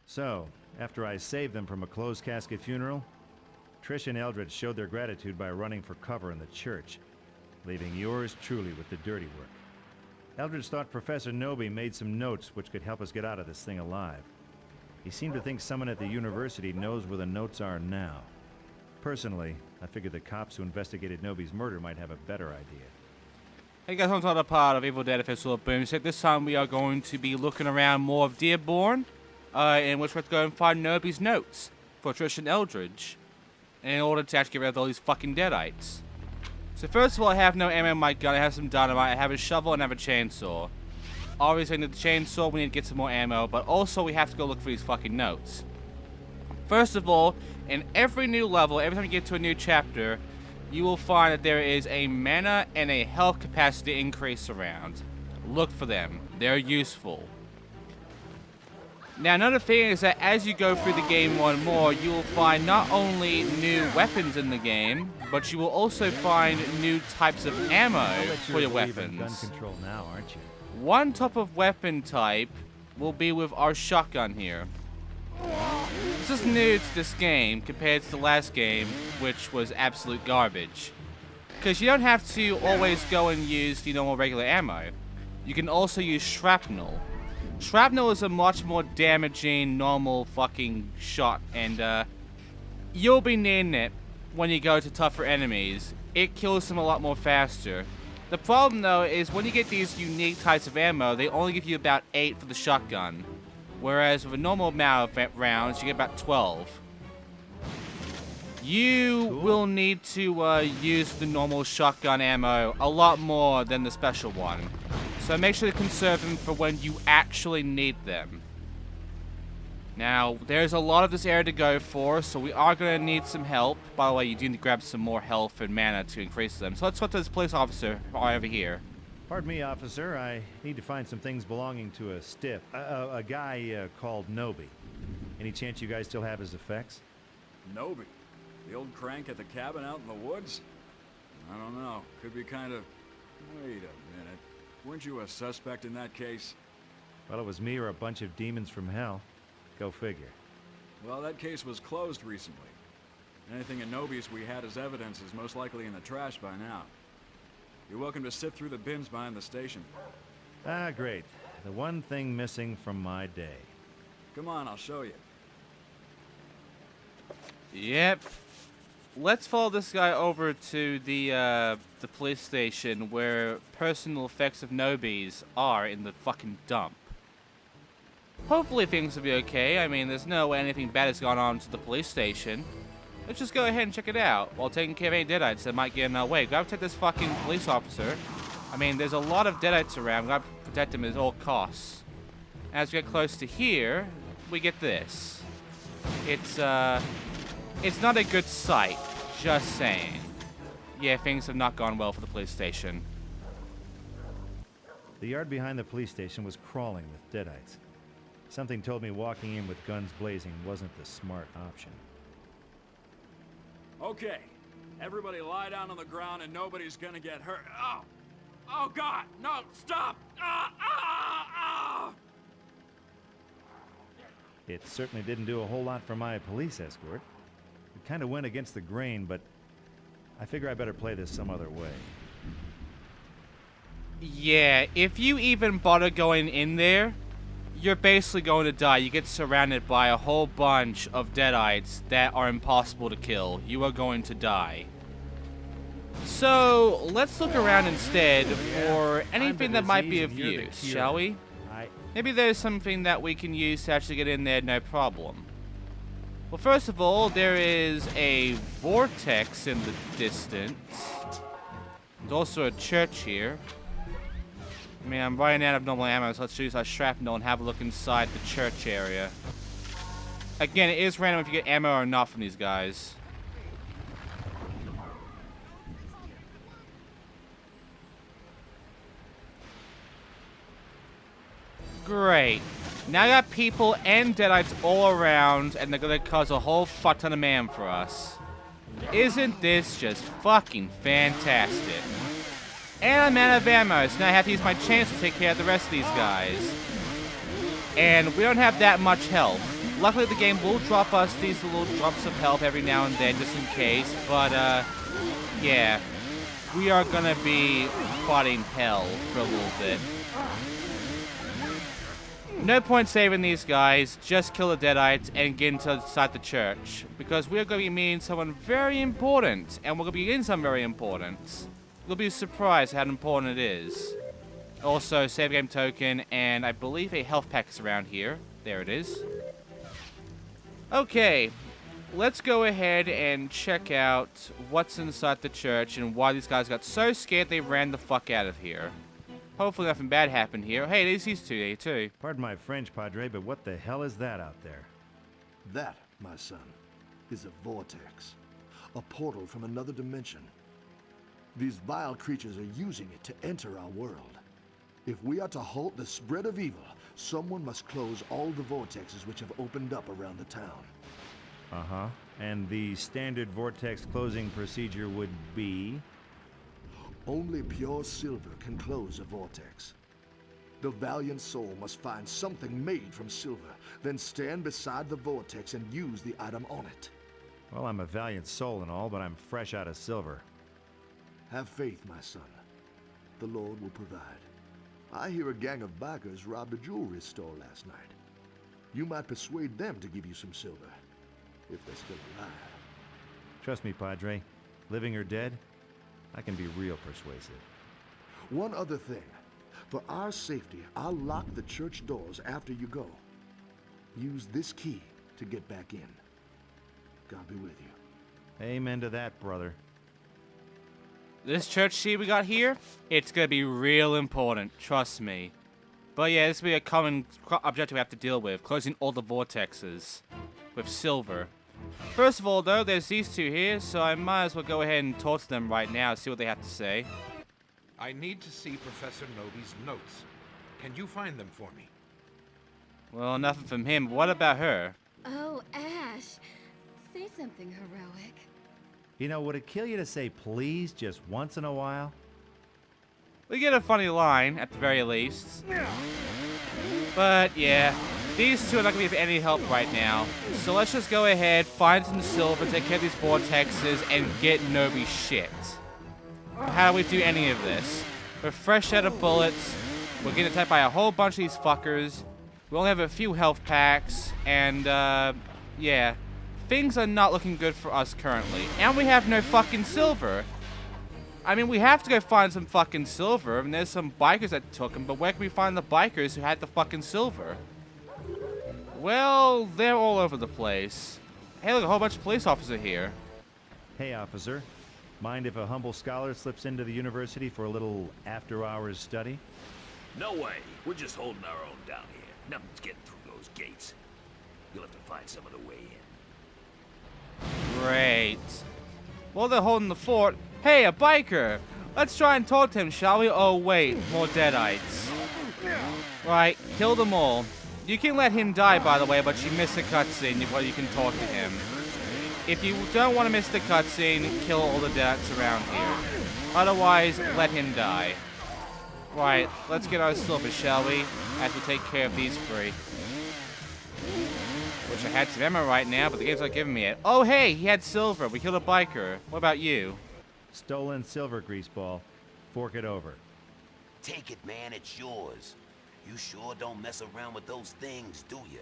So, after I saved them from a closed casket funeral, Trisha and Eldridge showed their gratitude by running for cover in the church, leaving yours truly with the dirty work. Eldridge thought Professor Knowby made some notes which could help us get out of this thing alive. He seemed to think someone at the university knows where the notes are now. Personally, I figured the cops who investigated Knowby's murder might have a better idea. Hey guys, I'm another part of Evil Dead Fistful Of Boomstick. This time we are going to be looking around more of Dearborn, in which we have to go and find Knowby's notes for Trisha and Eldridge, in order to actually get rid of all these fucking deadites. So first of all, I have no ammo in my gun, I have some dynamite, I have a shovel, and I have a chainsaw. Obviously, I need the chainsaw, we need to get some more ammo, but also we have to go look for these fucking notes. First of all, in every new level, every time you get to a new chapter, you will find that there is a mana and a health capacity increase around. Look for them. They're useful. Now, another thing is that as you go through the game more and more, you will find not only new weapons in the game, but you will also find new types of ammo for your weapons. Gun control now, aren't you? One type of weapon type will be with our shotgun here. This is new to this game compared to the last game, which was absolute garbage. Because you don't have to always go and use the normal regular ammo. You can also use shrapnel. Shrapnel is a much more damaging normal fucking shot, and you'll be needing it when you go to tougher enemies. It kills them a lot more faster. The problem though is when you get these unique types of ammo, they only give you about 8 for the shotgun. Whereas with a normal amount of rounds, you get about 12. You will need to use the normal shotgun ammo a lot more than the special one. So make sure to conserve them for when you actually need them. Now, there's a lot of this area to go for, so we are going to need some help. By the way, you do need to grab some more health and mana to increase them. So let's go to this police officer over here. Pardon me, officer. I need to find some things belonging to a guy called Knowby. Any chance you guys still have his effects? Knowby? The old crank at the cabin out in the woods? I don't know. Could be kind of... Wait a minute. Weren't you a suspect in that case? Well, it was me or a bunch of demons from hell. Go figure. Well, that case was closed recently. Anything in Knowby's we had as evidence is most likely in the trash by now. You're welcome to sift through the bins behind the station. Ah, great. The one thing missing from my day. Come on, I'll show you. Yep. Let's follow this guy over to the police station where personal effects of Knowby's are in the fucking dump. Hopefully things will be okay. I mean, there's no way anything bad has gone on to the police station. Let's just go ahead and check it out while taking care of any deadites that might get in our way. Gotta protect this fucking police officer. I mean, there's a lot of deadites around. Gotta protect him at all costs. As we get close to here, we get this. It's not a good sight. Just saying. Yeah, things have not gone well for the police station. The yard behind the police station was crawling with deadites. Something told me walking in with guns blazing wasn't the smart option. Okay, everybody lie down on the ground and nobody's gonna get hurt. Oh! Oh God! No! Stop! Ah! Ah! Ah! It certainly didn't do a whole lot for my police escort. It kind of went against the grain, but I figure I better play this some other way. Yeah, if you even bother going in there, you're basically going to die. You get surrounded by a whole bunch of deadites that are impossible to kill. You are going to die. So, let's look around instead for anything that might be of use, shall we? Maybe there's something that we can use to actually get in there, no problem. Well, first of all, there is a vortex in the distance. There's also a church here. I mean, I'm running out of normal ammo, so let's use our shrapnel and have a look inside the church area. Again, it is random if you get ammo or not from these guys. Great. Now I got people and deadites all around, and they're gonna cause a whole fuck ton of man for us. Isn't this just fucking fantastic? And I'm out of ammo, so now I have to use my chance to take care of the rest of these guys. And we don't have that much health. Luckily, the game will drop us these little drops of health every now and then, just in case. But, yeah. We are gonna be fighting hell for a little bit. No point saving these guys. Just kill the deadites and get inside the church. Because we're going to be meeting someone very important. And we're going to be getting something very important. You'll be surprised how important it is. Also, save game token, and I believe a health pack is around here. There it is. Okay, let's go ahead and check out what's inside the church and why these guys got so scared they ran the fuck out of here. Hopefully nothing bad happened here. Hey, there's these two here too. Pardon my French, Padre, but what the hell is that out there? That, my son, is a vortex. A portal from another dimension. These vile creatures are using it to enter our world. If we are to halt the spread of evil, someone must close all the vortexes which have opened up around the town. Uh-huh. And the standard vortex closing procedure would be? Only pure silver can close a vortex. The valiant soul must find something made from silver, then stand beside the vortex and use the item on it. Well, I'm a valiant soul and all, but I'm fresh out of silver. Have faith, my son. The Lord will provide. I hear a gang of bikers robbed a jewelry store last night. You might persuade them to give you some silver, if they're still alive. Trust me, Padre. Living or dead, I can be real persuasive. One other thing. For our safety, I'll lock the church doors after you go. Use this key to get back in. God be with you. Amen to that, brother. This church key we got here, it's gonna be real important, trust me. But yeah, this will be a common objective we have to deal with, closing all the vortexes with silver. First of all, though, there's these two here, so I might as well go ahead and talk to them right now, see what they have to say. I need to see Professor Knowby's notes. Can you find them for me? Well, nothing from him, but what about her? Oh, Ash. Say something heroic. You know, would it kill you to say please just once in a while? We get a funny line, at the very least. But, yeah, these two are not going to be of any help right now. So let's just go ahead, find some silver, take care of these vortexes, and get Knowby's shit. How do we do any of this? We're fresh out of bullets, we're getting attacked by a whole bunch of these fuckers, we only have a few health packs, and, yeah. Things are not looking good for us currently. And we have no fucking silver. I mean, we have to go find some fucking silver, and there's some bikers that took them, but where can we find the bikers who had the fucking silver? Well, they're all over the place. Hey, look, a whole bunch of police officers here. Hey, officer. Mind if a humble scholar slips into the university for a little after-hours study? No way. We're just holding our own down here. Nothing's getting through those gates. You'll have to find some other way in. Great. Well, they're holding the fort. Hey, a biker! Let's try and talk to him, shall we? Oh, wait. More deadites. Right, kill them all. You can let him die, by the way, but you miss the cutscene before you can talk to him. If you don't want to miss the cutscene, kill all the deadites around here. Otherwise, let him die. Right, let's get our silver, shall we? As we take care of these three. Wish I had some ammo right now, but the game's not giving me it. Oh, hey, he had silver. We killed a biker. What about you? Stolen silver, greaseball. Fork it over. Take it, man. It's yours. You sure don't mess around with those things, do you?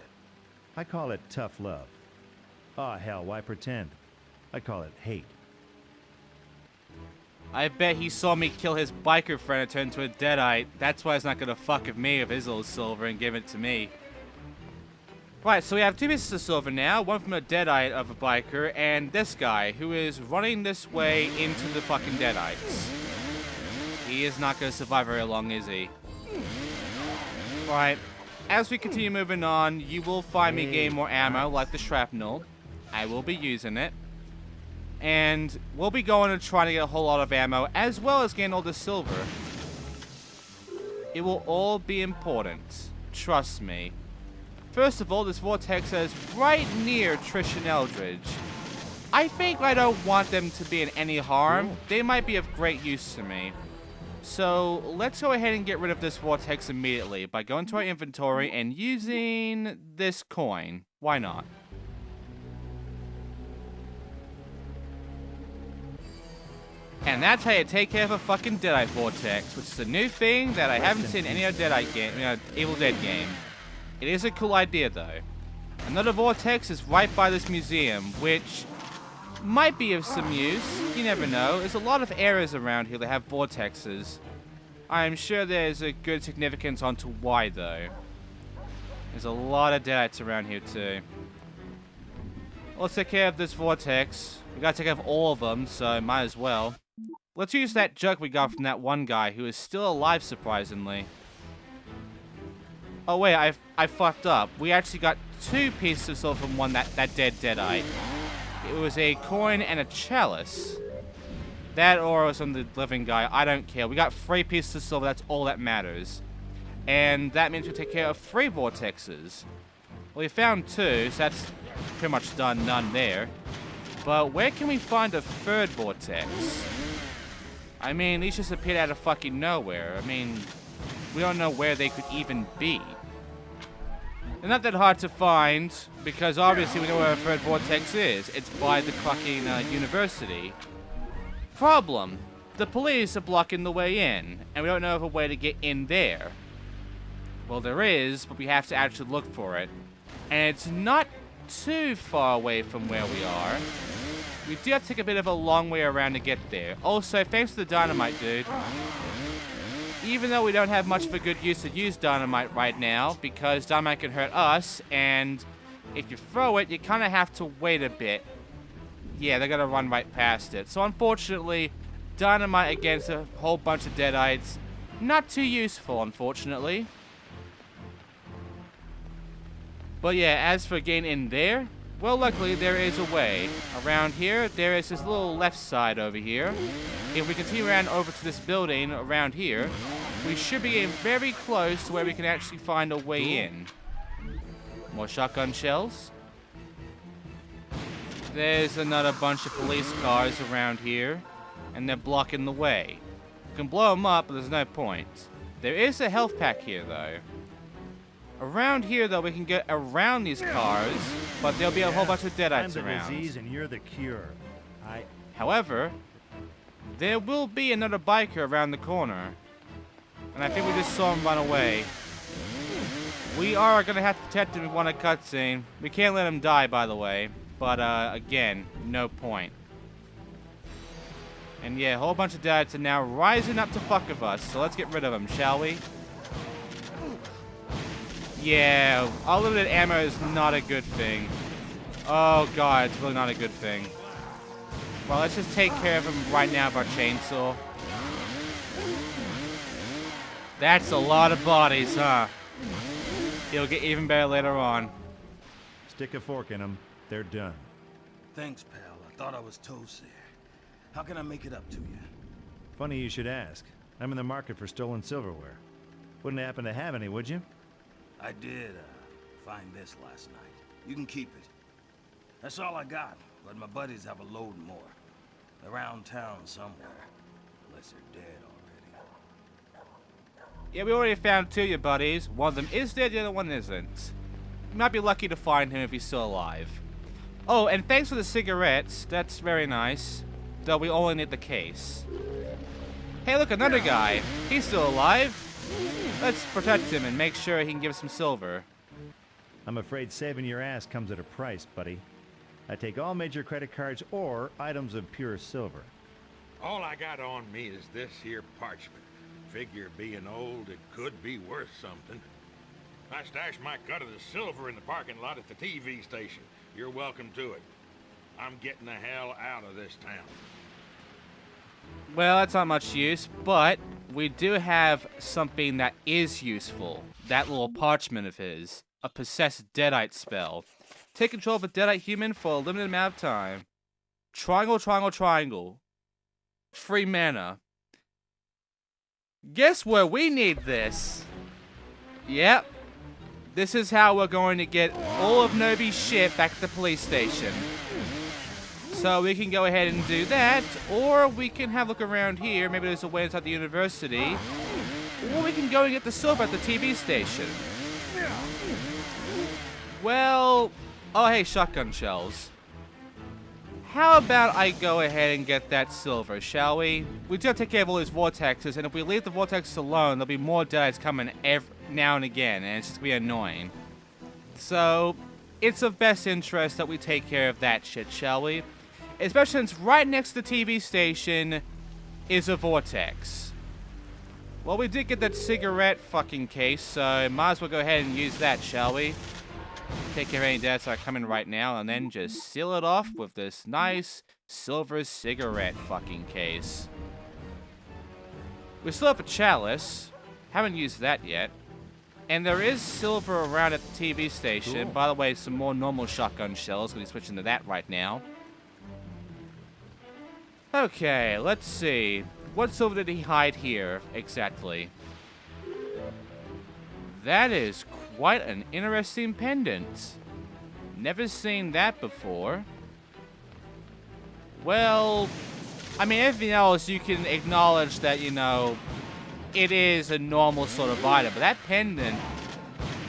I call it tough love. Aw, hell, why pretend? I call it hate. I bet he saw me kill his biker friend and turn into a deadite. That's why he's not gonna fuck with me with his little silver and give it to me. Right, so we have two pieces of silver now, one from a deadite of a biker, and this guy, who is running this way into the fucking deadites. He is not going to survive very long, is he? Right, as we continue moving on, you will find me gain more ammo, like the shrapnel. I will be using it. And we'll be going and trying to get a whole lot of ammo, as well as gain all the silver. It will all be important. Trust me. First of all, this vortex is right near Trisha and Eldridge. I think I don't want them to be in any harm. They might be of great use to me. So let's go ahead and get rid of this vortex immediately by going to our inventory and using this coin. Why not? And that's how you take care of a fucking deadite vortex, which is a new thing that I haven't seen in any other deadite game, Evil Dead game. It is a cool idea though. Another vortex is right by this museum, which might be of some use. You never know. There's a lot of areas around here that have vortexes. I'm sure there's a good significance onto why though. There's a lot of deadites around here too. Let's take care of this vortex. We gotta take care of all of them, so might as well. Let's use that jug we got from that one guy who is still alive, surprisingly. Oh wait, I fucked up. We actually got 2 pieces of silver from that dead deadite. It was a coin and a chalice. That or was from the living guy. I don't care. We got 3 pieces of silver. That's all that matters. And that means we take care of 3 vortexes. Well, we found 2, so that's pretty much done. None there. But where can we find a 3rd vortex? I mean, these just appeared out of fucking nowhere. I mean, we don't know where they could even be. They're not that hard to find, because obviously we know where a 3rd vortex is. It's by the fucking university. Problem. The police are blocking the way in, and we don't know of a way to get in there. Well, there is, but we have to actually look for it. And it's not too far away from where we are. We do have to take a bit of a long way around to get there. Also, thanks to the dynamite, dude. Even though we don't have much of a good use to use dynamite right now, because dynamite can hurt us, and if you throw it, you kind of have to wait a bit. Yeah, they're gonna run right past it. So unfortunately, dynamite against a whole bunch of deadites, not too useful, unfortunately. But yeah, as for getting in there, well, luckily there is a way. Around here, there is this little left side over here. If we continue around over to this building around here, we should be getting very close to where we can actually find a way in. More shotgun shells. There's another bunch of police cars around here, and they're blocking the way. You can blow them up, but there's no point. There is a health pack here, though. Around here, though, we can get around these cars, but there'll be a whole bunch of deadites I'm the around. disease and you're the cure. However, there will be another biker around the corner. And I think we just saw him run away. We are going to have to protect him if we want a cutscene. We can't let him die, by the way. But, again, no point. And yeah, a whole bunch of deadites are now rising up to fuck with us. So let's get rid of them, shall we? Yeah, unlimited ammo is not a good thing. Oh god, it's really not a good thing. Well, let's just take care of him right now with our chainsaw. That's a lot of bodies, huh? It'll get even better later on. Stick a fork in them. They're done. Thanks, pal. I thought I was toast there. How can I make it up to you? Funny you should ask. I'm in the market for stolen silverware. Wouldn't happen to have any, would you? I did find this last night. You can keep it. That's all I got, but my buddies have a load more. Around town somewhere. Unless they're dead already. Yeah, we already found 2 of your buddies. One of them is dead, the other one isn't. You might be lucky to find him if he's still alive. Oh, and thanks for the cigarettes. That's very nice. Though we only need the case. Hey, look, another guy. He's still alive. Let's protect him and make sure he can give us some silver. I'm afraid saving your ass comes at a price, buddy. I take all major credit cards or items of pure silver. All I got on me is this here parchment. Figure being old, it could be worth something. I stashed my cut of the silver in the parking lot at the TV station. You're welcome to it. I'm getting the hell out of this town. Well, that's not much use, but we do have something that is useful. That little parchment of his. A possessed deadite spell. Take control of a deadite human for a limited amount of time. Triangle, triangle, triangle. 3 mana. Guess where we need this? Yep. This is how we're going to get all of Knowby's shit back at the police station. So we can go ahead and do that, or we can have a look around here. Maybe there's a way inside the university. Or we can go and get the silver at the TV station. Well, Oh, hey, shotgun shells. How about I go ahead and get that silver, shall we? We do have to take care of all these vortexes, and if we leave the vortexes alone, there'll be more deadites coming now and again, and it's just gonna be annoying. So, it's of best interest that we take care of that shit, shall we? Especially since right next to the TV station is a vortex. Well, we did get that cigarette fucking case, so might as well go ahead and use that, shall we? Take care of any deaths that are coming right now, and then just seal it off with this nice silver cigarette fucking case. We still have a chalice. Haven't used that yet. And there is silver around at the TV station. Cool. By the way, some more normal shotgun shells. We'll be switching to that right now. Okay, let's see. What silver did he hide here, exactly? That is quite an interesting pendant. Never seen that before. Well, I mean, everything else you can acknowledge that, you know, it is a normal sort of item. But that pendant,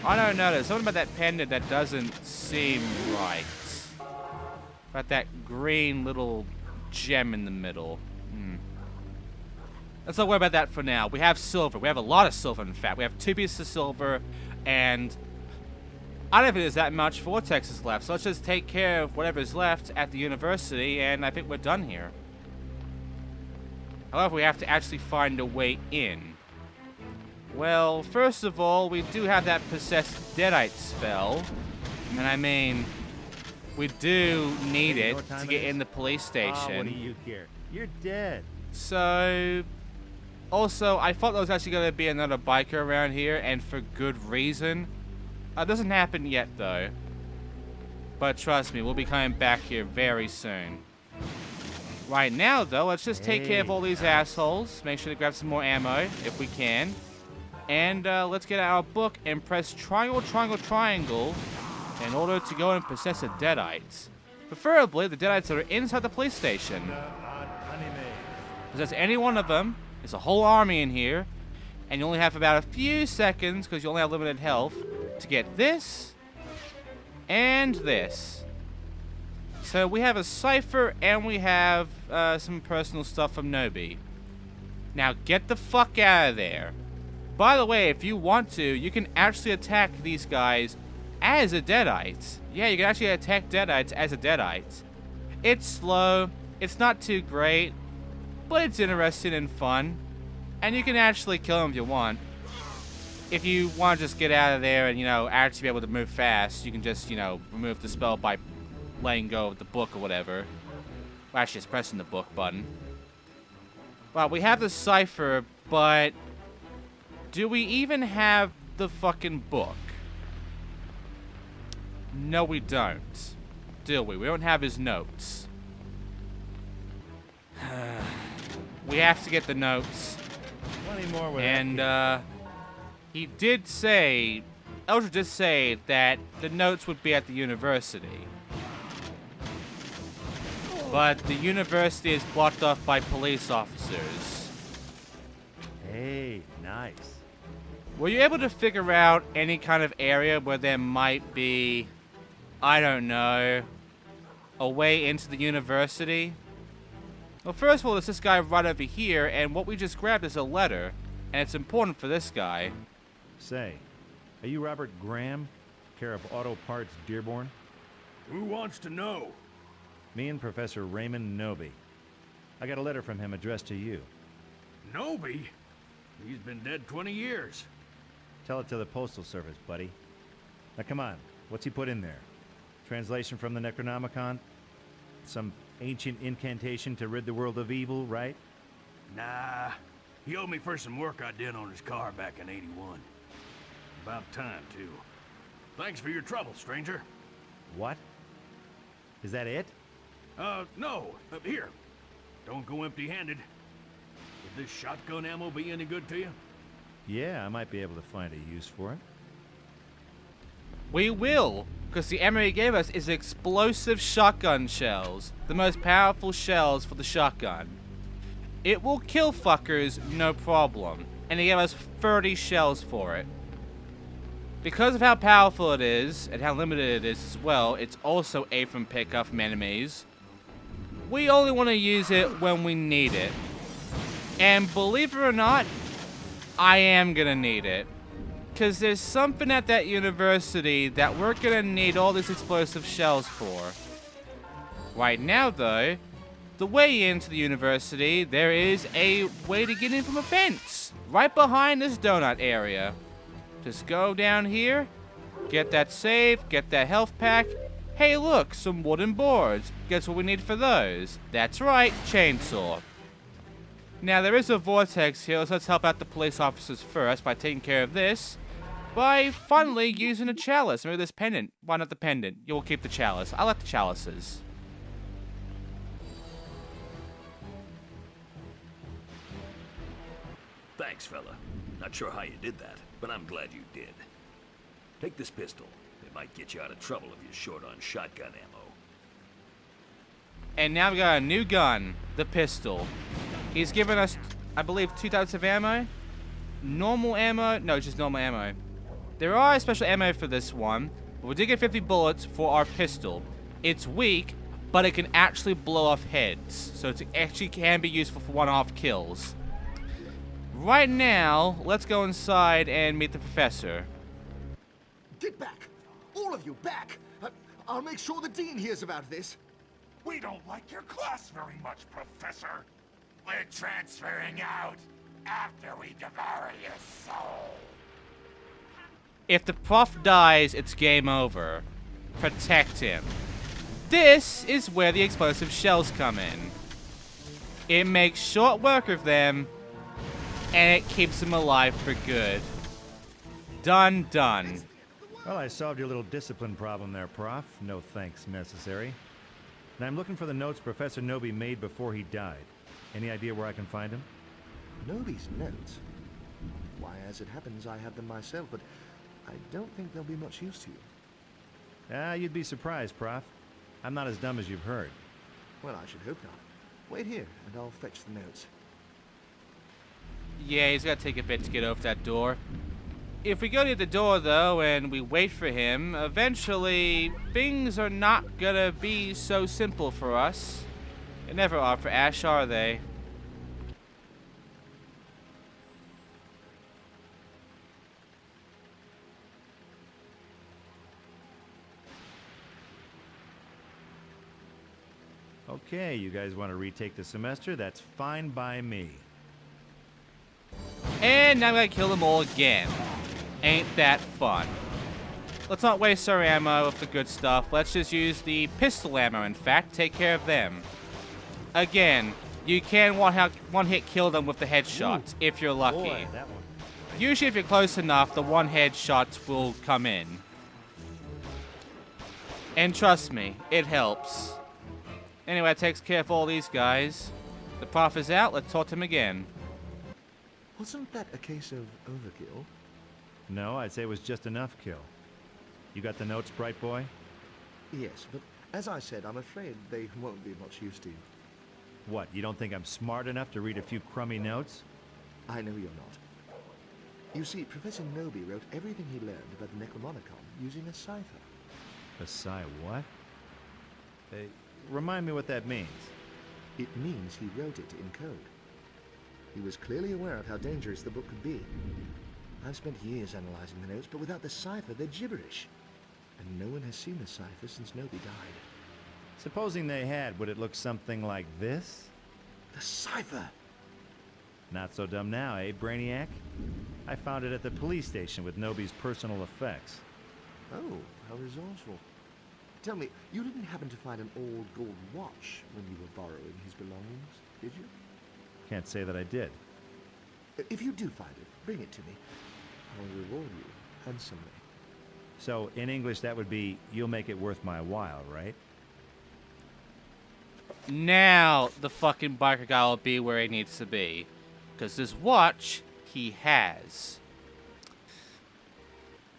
I don't know, there's something about that pendant that doesn't seem right. About that green little gem in the middle. Let's not worry about that for now. We have silver. We have a lot of silver, in fact. We have 2 pieces of silver, and I don't think there's that much vortexes left. So let's just take care of whatever's left at the university, and I think we're done here. However, we have to actually find a way in. Well, first of all, we do have that possessed deadite spell. And I mean, we do need it to get in the police station. Oh, what do you care? You're dead. So, also, I thought there was actually going to be another biker around here, and for good reason. It doesn't happen yet, though. But trust me, we'll be coming back here very soon. Right now, though, let's just take care of all these assholes. Make sure to grab some more ammo, if we can. And let's get our book and press triangle, triangle, triangle in order to go and possess a deadite. Preferably the deadites that are inside the police station. Possess any one of them. There's a whole army in here. And you only have about a few seconds, because you only have limited health, to get this and this. So we have a cipher and we have some personal stuff from Knowby. Now get the fuck out of there. By the way, if you want to, you can actually attack these guys as a deadite. Yeah, you can actually attack deadites as a deadite. It's slow, it's not too great, but it's interesting and fun. And you can actually kill them if you want. If you want to just get out of there and, you know, actually be able to move fast, you can just, you know, remove the spell by letting go of the book or whatever. Well, actually, just pressing the book button. Well, we have the cipher, but do we even have the fucking book? No, we don't. Do we? We don't have his notes. We have to get the notes. And, he did say, Eldridge did say that the notes would be at the university. But the university is blocked off by police officers. Hey, nice. Were you able to figure out any kind of area where there might be, I don't know, a way into the university? Well, first of all, there's this guy right over here, and what we just grabbed is a letter, and it's important for this guy. Say, are you Robert Graham, care of Auto Parts Dearborn? Who wants to know? Me and Professor Raymond Knowby. I got a letter from him addressed to you. Knowby? He's been dead 20 years. Tell it to the Postal Service, buddy. Now come on, what's he put in there? Translation from the Necronomicon? Some ancient incantation to rid the world of evil, right? Nah, he owed me for some work I did on his car back in '81. About time, too. Thanks for your trouble, stranger. What? Is that it? No. Here. Don't go empty-handed. Would this shotgun ammo be any good to you? Yeah, I might be able to find a use for it. We will, because the ammo he gave us is explosive shotgun shells. The most powerful shells for the shotgun. It will kill fuckers, no problem. And he gave us 30 shells for it. Because of how powerful it is, and how limited it is as well, it's also A from pickup from enemies. We only want to use it when we need it. And believe it or not, I am going to need it. Because there's something at that university that we're going to need all these explosive shells for. Right now, though, the way into the university, there is a way to get in from a fence. Right behind this donut area. Just go down here, get that save, get that health pack. Hey look, some wooden boards. Guess what we need for those? That's right, chainsaw. Now there is a vortex here, so let's help out the police officers first by taking care of this. By finally using a chalice. Maybe this pendant. Why not the pendant? You'll keep the chalice. I like the chalices. Thanks, fella. Not sure how you did that, but I'm glad you did. Take this pistol. It might get you out of trouble if you're short on shotgun ammo. And now we got a new gun, the pistol. He's given us, I believe, 2 types of ammo. Normal ammo? No, just normal ammo. There are special ammo for this one, but we did get 50 bullets for our pistol. It's weak, but it can actually blow off heads, so it actually can be useful for one-off kills. Right now, let's go inside and meet the professor. Get back! All of you, back! I'll make sure the dean hears about this. We don't like your class very much, Professor. We're transferring out after we devour your soul. If the prof dies, it's game over. Protect him. This is where the explosive shells come in. It makes short work of them, and it keeps them alive for good. Done, done. Well, I solved your little discipline problem there, Prof. No thanks necessary. And I'm looking for the notes Professor Knowby made before he died. Any idea where I can find them? Knowby's notes? Why, as it happens, I have them myself, but I don't think they'll be much use to you. You'd be surprised, Prof. I'm not as dumb as you've heard. Well, I should hope not. Wait here, and I'll fetch the notes. Yeah, he's got to take a bit to get over that door. If we go to the door, though, and we wait for him, eventually things are not gonna be so simple for us. They never are for Ash, are they? Okay, you guys want to retake the semester? That's fine by me. And now I'm gonna kill them all again. Ain't that fun. Let's not waste our ammo with the good stuff. Let's just use the pistol ammo, in fact. Take care of them. Again, you can one-hit kill them with the headshots, if you're lucky. Boy, that one. Usually if you're close enough, the one-head shots will come in. And trust me, it helps. Anyway, that takes care of all these guys. The prof is out. Let's talk to him again. Wasn't that a case of overkill? No, I'd say it was just enough kill. You got the notes, Bright Boy? Yes, but as I said, I'm afraid they won't be much use to you. What, you don't think I'm smart enough to read a few crummy notes? I know you're not. You see, Professor Knowby wrote everything he learned about the Necromonicon using a cipher. A what? Remind me what that means. It means he wrote it in code. He was clearly aware of how dangerous the book could be. I've spent years analyzing the notes, but without the cipher, they're gibberish. And no one has seen the cipher since Knowby died. Supposing they had, would it look something like this? The cipher! Not so dumb now, eh, Brainiac? I found it at the police station with Knowby's personal effects. Oh, how resourceful. Tell me, you didn't happen to find an old gold watch when you were borrowing his belongings, did you? Can't say that I did. If you do find it, bring it to me. I'll reward you handsomely. So, in English, that would be, you'll make it worth my while, right? Now the fucking biker guy will be where he needs to be. Because this watch, he has.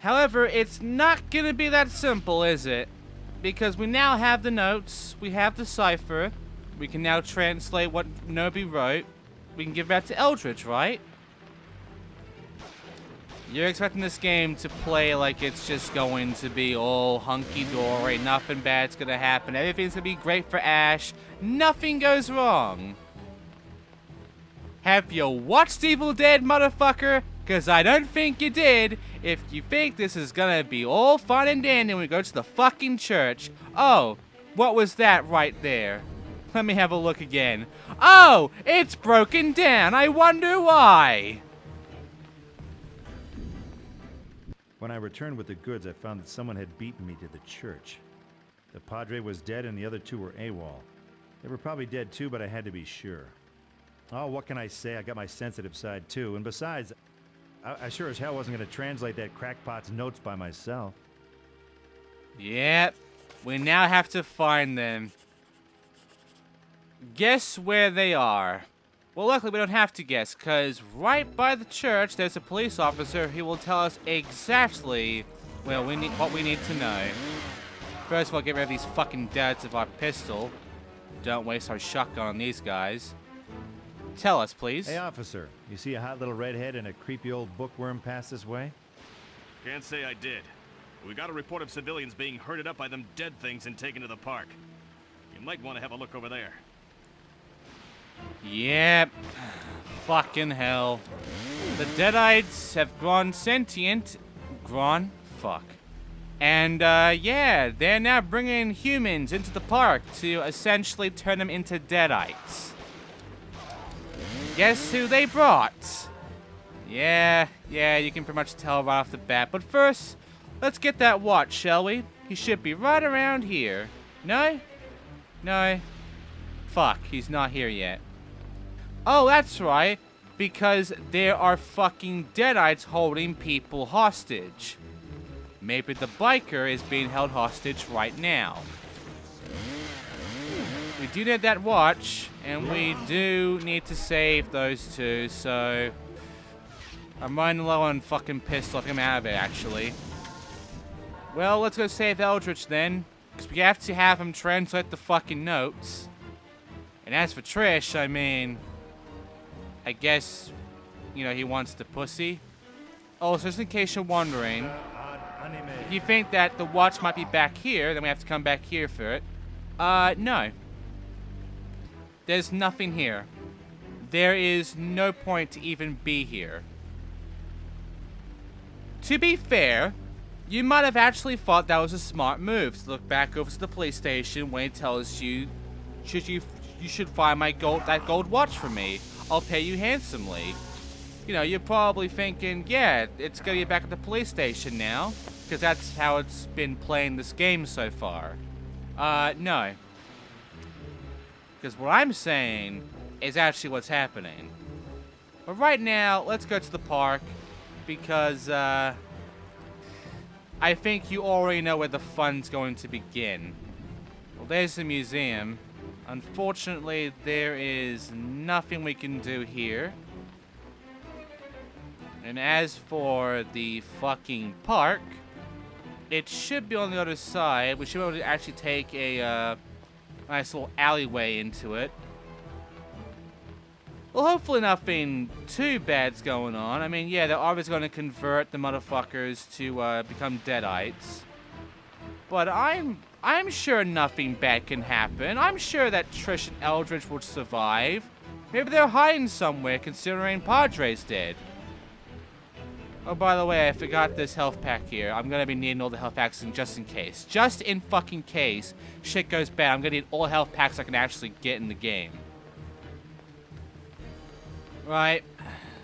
However, it's not gonna be that simple, is it? Because we now have the notes, we have the cipher, we can now translate what Knowby wrote, we can give that to Eldridge, right? You're expecting this game to play like it's just going to be all hunky-dory, nothing bad's gonna happen, everything's gonna be great for Ash, nothing goes wrong. Have you watched Evil Dead, motherfucker? Cause I don't think you did. If you think this is gonna be all fun and dandy when we go to the fucking church. Oh, what was that right there? Let me have a look again. Oh, it's broken down. I wonder why. When I returned with the goods, I found that someone had beaten me to the church. The Padre was dead and the other two were AWOL. They were probably dead too, but I had to be sure. Oh, what can I say? I got my sensitive side too. And besides, I sure as hell wasn't going to translate that crackpot's notes by myself. Yep, we now have to find them. Guess where they are. Well, luckily we don't have to guess, because right by the church there's a police officer who will tell us exactly what we need to know. First of all, get rid of these fucking deadites of our pistol. Don't waste our shotgun on these guys. Tell us, please. Hey, officer, you see a hot little redhead and a creepy old bookworm pass this way? Can't say I did. We got a report of civilians being herded up by them dead things and taken to the park. You might want to have a look over there. Yep. Fucking hell. The deadites have grown sentient. Fuck. And, yeah, they're now bringing humans into the park to essentially turn them into deadites. Guess who they brought? Yeah, you can pretty much tell right off the bat. But first, let's get that watch, shall we? He should be right around here. No? No. Fuck, he's not here yet. Oh, that's right. Because there are fucking deadites holding people hostage. Maybe the biker is being held hostage right now. We do need that watch, and we do need to save those two, so... I'm running low on fucking pistol. I think I'm out of it, actually. Well, let's go save Eldridge then, because we have to have him translate the fucking notes. And as for Trish, I mean... I guess, you know, he wants the pussy. Oh, so just in case you're wondering, if you think that the watch might be back here, then we have to come back here for it. No. There's nothing here. There is no point to even be here. To be fair, you might have actually thought that was a smart move to look back over to the police station when it tells you, you should find that gold watch for me. I'll pay you handsomely. You know, you're probably thinking, yeah, it's gonna be back at the police station now, because that's how it's been playing this game so far. No. Because what I'm saying is actually what's happening. But right now, let's go to the park, because, I think you already know where the fun's going to begin. Well, there's the museum. Unfortunately, there is nothing we can do here. And as for the fucking park, it should be on the other side. We should be able to actually take a nice little alleyway into it. Well, hopefully nothing too bad's going on. I mean, yeah, they're obviously going to convert the motherfuckers to become deadites. But I'm sure nothing bad can happen. I'm sure that Trish and Eldridge will survive. Maybe they're hiding somewhere, considering Padre's dead. Oh, by the way, I forgot this health pack here. I'm gonna be needing all the health packs just in case. Just in fucking case shit goes bad, I'm gonna need all health packs I can actually get in the game. Right.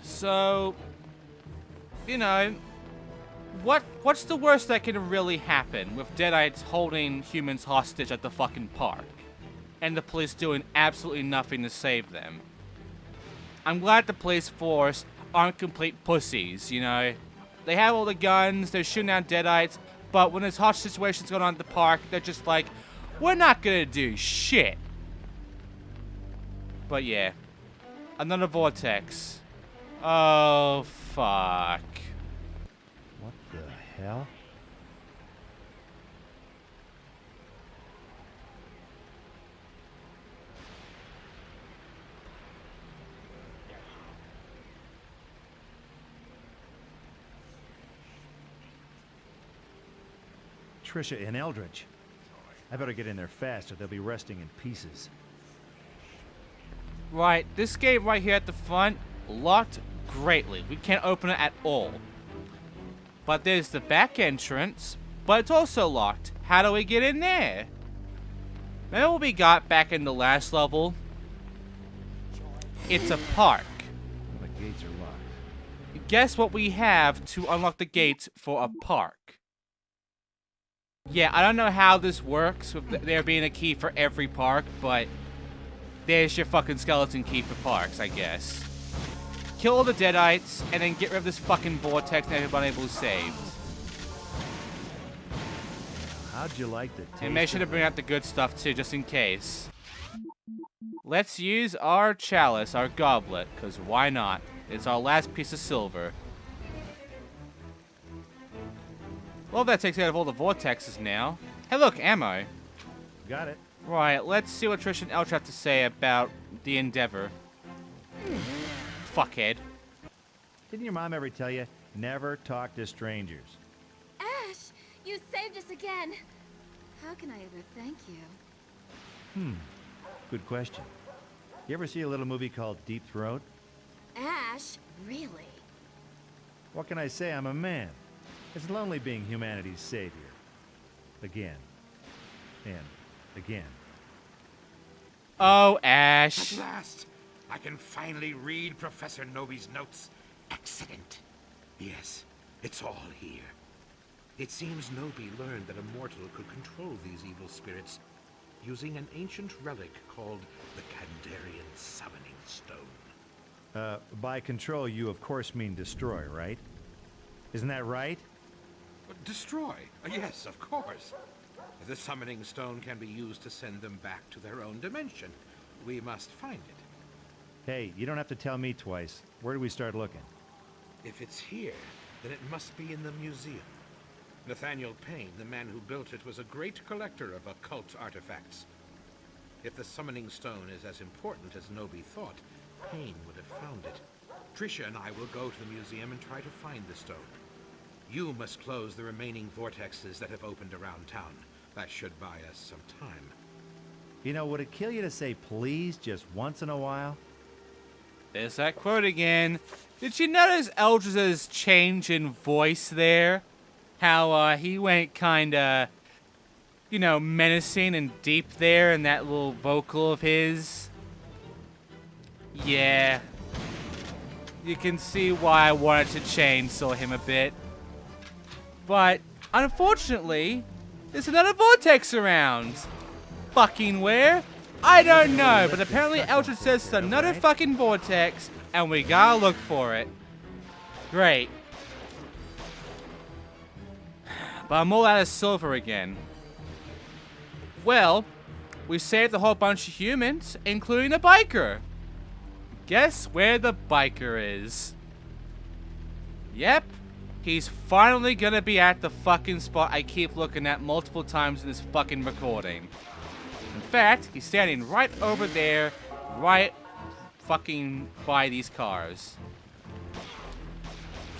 So, you know, what's the worst that can really happen with deadites holding humans hostage at the fucking park and the police doing absolutely nothing to save them? I'm glad the police force aren't complete pussies, you know. They have all the guns, they're shooting out deadites, but when there's hostage situations going on at the park, they're just like, we're not gonna do shit. But yeah, another vortex. Oh, fuck. What the hell? Trisha and Eldridge. I better get in there fast or they'll be resting in pieces. Right, this gate right here at the front, locked greatly. We can't open it at all. But there's the back entrance, but it's also locked. How do we get in there? Remember what we got back in the last level? It's a park. The gates are locked. Guess what we have to unlock the gates for a park? Yeah, I don't know how this works with there being a key for every park, but there's your fucking skeleton key for parks, I guess. Kill all the deadites, and then get rid of this fucking vortex and everybody will be saved. How'd you like the taste? And make sure to bring out the good stuff too, just in case. Let's use our chalice, our goblet, because why not? It's our last piece of silver. Well, that takes care of all the vortexes now. Hey, look, ammo. Got it. Right, let's see what Trisha and Eldridge have to say about the Endeavor. Fuckhead. Didn't your mom ever tell you, never talk to strangers? Ash, you saved us again. How can I ever thank you? Good question. You ever see a little movie called Deep Throat? Ash, really? What can I say? I'm a man. It's lonely being humanity's savior. Again. And again. Oh, Ash. At last, I can finally read Professor Knowby's notes. Excellent. Yes, it's all here. It seems Knowby learned that a mortal could control these evil spirits using an ancient relic called the Kandarian Summoning Stone. By control, you of course mean destroy, right? Isn't that right? Destroy? Yes, of course. The Summoning Stone can be used to send them back to their own dimension. We must find it. Hey, you don't have to tell me twice. Where do we start looking? If it's here, then it must be in the museum. Nathaniel Payne, the man who built it, was a great collector of occult artifacts. If the Summoning Stone is as important as Knowby thought, Payne would have found it. Trisha and I will go to the museum and try to find the stone. You must close the remaining vortexes that have opened around town. That should buy us some time. You know, would it kill you to say please just once in a while? There's that quote again. Did you notice Eldridge's change in voice there? How he went kinda, you know, menacing and deep there in that little vocal of his? Yeah. You can see why I wanted to chainsaw him a bit. But, unfortunately, there's another vortex around. Fucking where? I don't know, but apparently Eldridge says it's another fucking vortex, and we gotta look for it. Great. But I'm all out of silver again. Well, we saved a whole bunch of humans, including a biker. Guess where the biker is? Yep. He's finally gonna be at the fucking spot I keep looking at multiple times in this fucking recording. In fact, he's standing right over there, right fucking by these cars.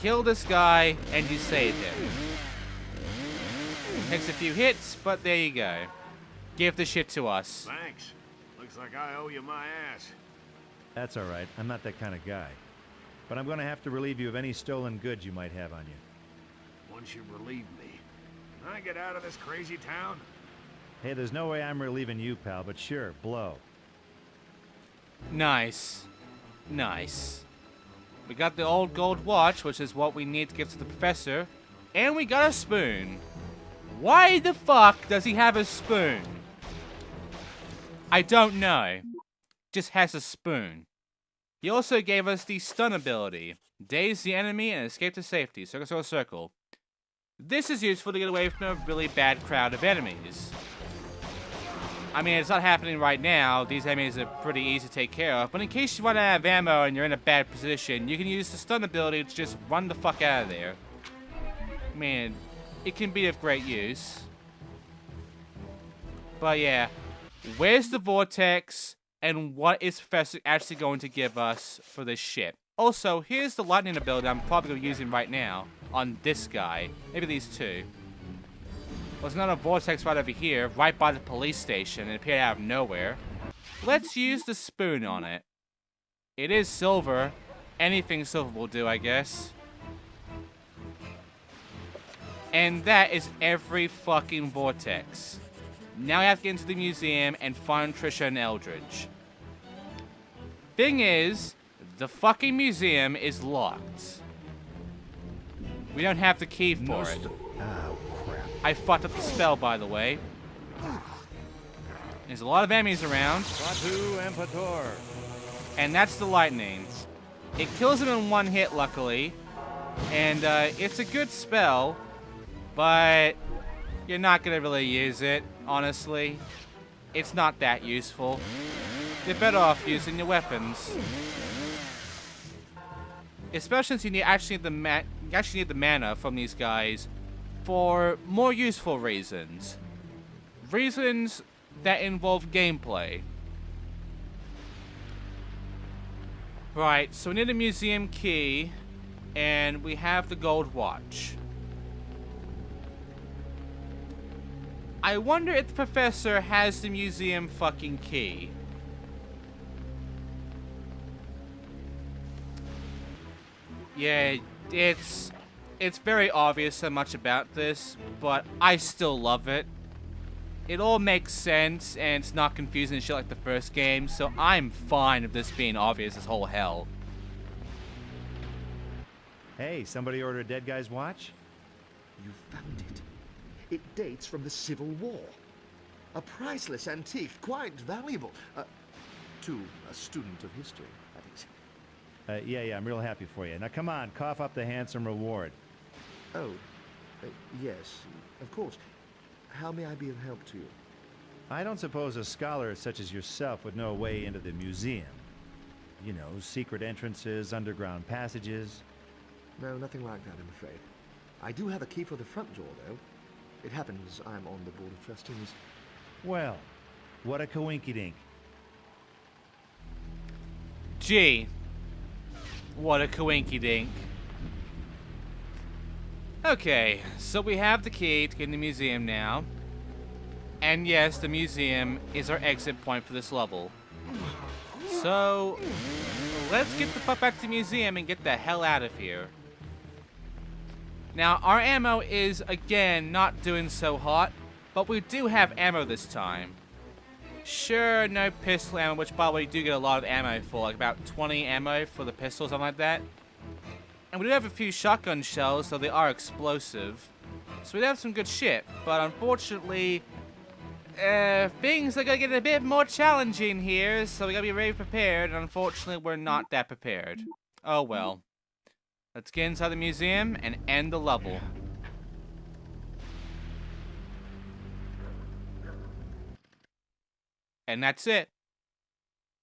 Kill this guy, and you save him. Takes a few hits, but there you go. Give the shit to us. Thanks. Looks like I owe you my ass. That's all right. I'm not that kind of guy. But I'm going to have to relieve you of any stolen goods you might have on you. Once you relieve me, can I get out of this crazy town? Hey, there's no way I'm relieving you, pal, but sure, blow. Nice. Nice. We got the old gold watch, which is what we need to give to the professor. And we got a spoon. Why the fuck does he have a spoon? I don't know. Just has a spoon. He also gave us the stun ability. Daze the enemy and escape to safety. Circle, circle, circle. This is useful to get away from a really bad crowd of enemies. I mean, it's not happening right now. These enemies are pretty easy to take care of. But in case you run out of ammo and you're in a bad position, you can use the stun ability to just run the fuck out of there. Man, it can be of great use. But yeah, where's the vortex? And what is Professor actually going to give us for this ship? Also, here's the lightning ability I'm probably using right now on this guy. Maybe these two. was another vortex right over here, right by the police station. It appeared out of nowhere. Let's use the spoon on it. It is silver. Anything silver will do, I guess. And that is every fucking vortex. Now we have to get into the museum and find Trisha and Eldridge. Thing is, the fucking museum is locked. We don't have the key for it. Oh, crap. I fucked up the spell, by the way. There's a lot of enemies around. Batu Empator. And that's the lightning. It kills him in one hit, luckily. And it's a good spell, but you're not going to really use it, honestly. It's not that useful. You're better off using your weapons. Especially since you actually need the mana from these guys for more useful reasons. Reasons that involve gameplay. Right, so we need a museum key, and we have the gold watch. I wonder if the professor has the museum fucking key. Yeah, it's very obvious so much about this, but I still love it. It all makes sense, and it's not confusing and shit like the first game, so I'm fine with this being obvious as whole hell. Hey, somebody order a dead guy's watch? You found it. It dates from the Civil War. A priceless antique, quite valuable. To a student of history, that is. Yeah, I'm real happy for you. Now come on, cough up the handsome reward. Oh, yes, of course. How may I be of help to you? I don't suppose a scholar such as yourself would know a way into the museum. You know, secret entrances, underground passages. No, nothing like that, I'm afraid. I do have a key for the front door, though. It happens I'm on the board of trustees. Well, what a coinkydink. Gee, what a coinkydink. Okay, so we have the key to get in the museum now. And yes, the museum is our exit point for this level. So, let's get the fuck back to the museum and get the hell out of here. Now, our ammo is, again, not doing so hot, but we do have ammo this time. Sure, no pistol ammo, which, by the way, you do get a lot of ammo for, like about 20 ammo for the pistol, something like that. And we do have a few shotgun shells, so they are explosive. So we do have some good shit, but unfortunately, things are gonna get a bit more challenging here, so we gotta be very prepared, and unfortunately, we're not that prepared. Oh well. Let's get inside the museum and end the level. And that's it.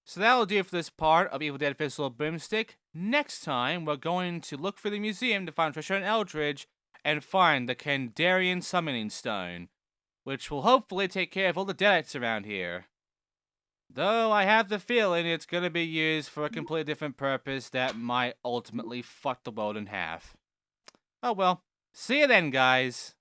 So that'll do it for this part of Evil Dead Fistful of Boomstick. Next time, we're going to look for the museum to find Trisha and Eldridge and find the Kandarian Summoning Stone, which will hopefully take care of all the deadites around here. Though I have the feeling it's going to be used for a completely different purpose that might ultimately fuck the world in half. Oh well. See you then, guys.